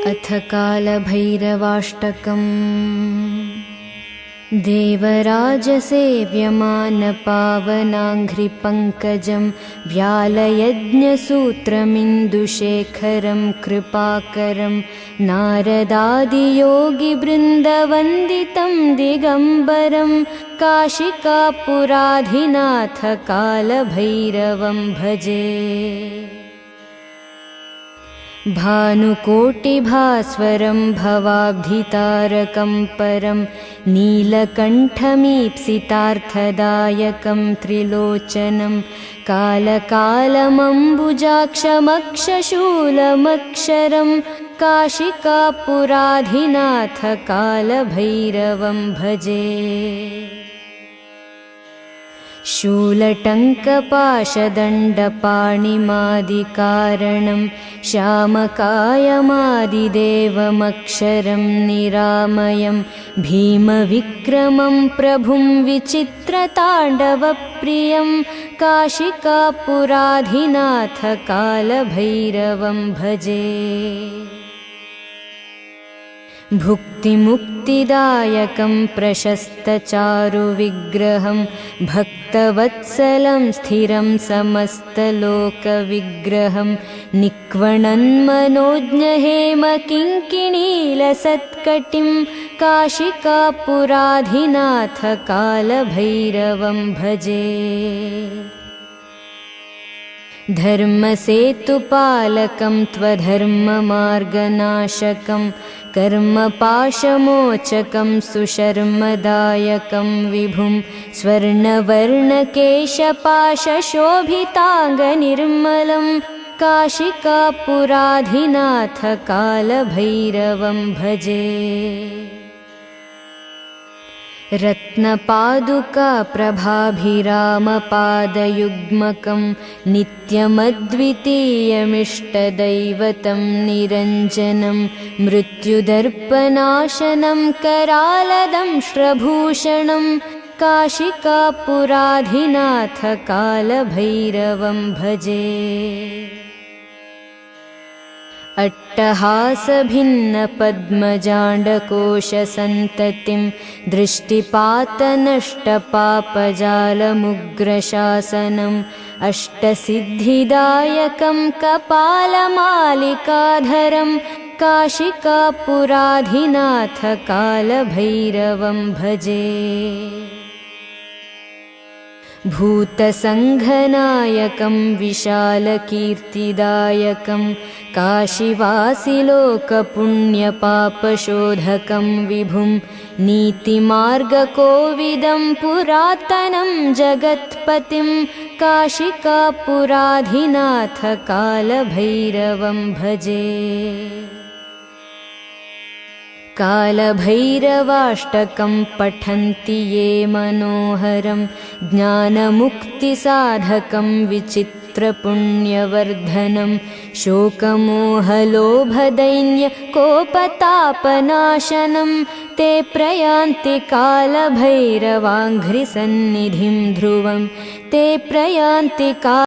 अथ कालभैरवाष्टकम्। देवराजसेव्यमानपावनाङ्घ्रिपङ्कजं व्यालयज्ञसूत्रमिन्दुशेखरं कृपाकरं नारदादियोगिवृन्दवन्दितं दिगम्बरं काशिकापुराधिनाथ कालभैरवं भजे। भानुकोटिभास्वरं भवाब्धितारकं परं नीलकण्ठमीप्सितार्थदायकं त्रिलोचनं कालकालमम्बुजाक्षमक्षशूलमक्षरं काशिकापुराधिनाथ कालभैरवं भजे। शूलटङ्कपाशदण्डपाणिमादिकारणं श्यामकायमादिदेवमक्षरं निरामयं भीमविक्रमं प्रभुं विचित्रताण्डवप्रियं काशिकापुराधिनाथ कालभैरवं भजे। भुक्तिमुक्तिदायकं प्रशस्तचारुविग्रहं भक्तवत्सलं स्थिरं समस्तलोकविग्रहं निक्वणन्मनोज्ञहेमकिङ्किणीलसत्कटिं काशिकापुराधिनाथ कालभैरवं भजे। धर्मसेतुपालकं त्वधर्ममार्गनाशकं कर्मपाशमोचकं सुशर्मदायकं विभुं स्वर्णवर्णकेशपाशशोभिताङ्गनिर्मलं काशिकापुराधिनाथ कालभैरवं भजे। रत्नपादुकाप्रभाभिरामपादयुग्मकं नित्यमद्वितीयमिष्टदैवतं निरञ्जनं मृत्युदर्पनाशनं करालदंष्ट्रभूषणं काशिकापुराधिनाथ कालभैरवं भजे। अट्टहासभिन्नपद्मजाण्डकोशसन्ततिं दृष्टिपातनष्टपापजालमुग्रशासनम् अष्टसिद्धिदायकं कपालमालिकाधरं काशिकापुराधिनाथ कालभैरवं भजे। भूतसङ्घनायकं विशालकीर्तिदायकं काशीवासिलोकपुण्यपापशोधकं विभुं नीतिमार्गकोविदं पुरातनं जगत्पतिं काशिकापुराधिनाथ कालभैरवं भजे। कालभैरवाष्टकं पठन्ति ये मनोहरं ज्ञानमुक्तिसाधकं विचित्रपुण्यवर्धनं शोकमोहलोभदैन्यकोपतापनाशनं ते प्रयान्ति कालभैरवाङ्घ्रिसन्निधिं ध्रुवं ते प्रयान्ति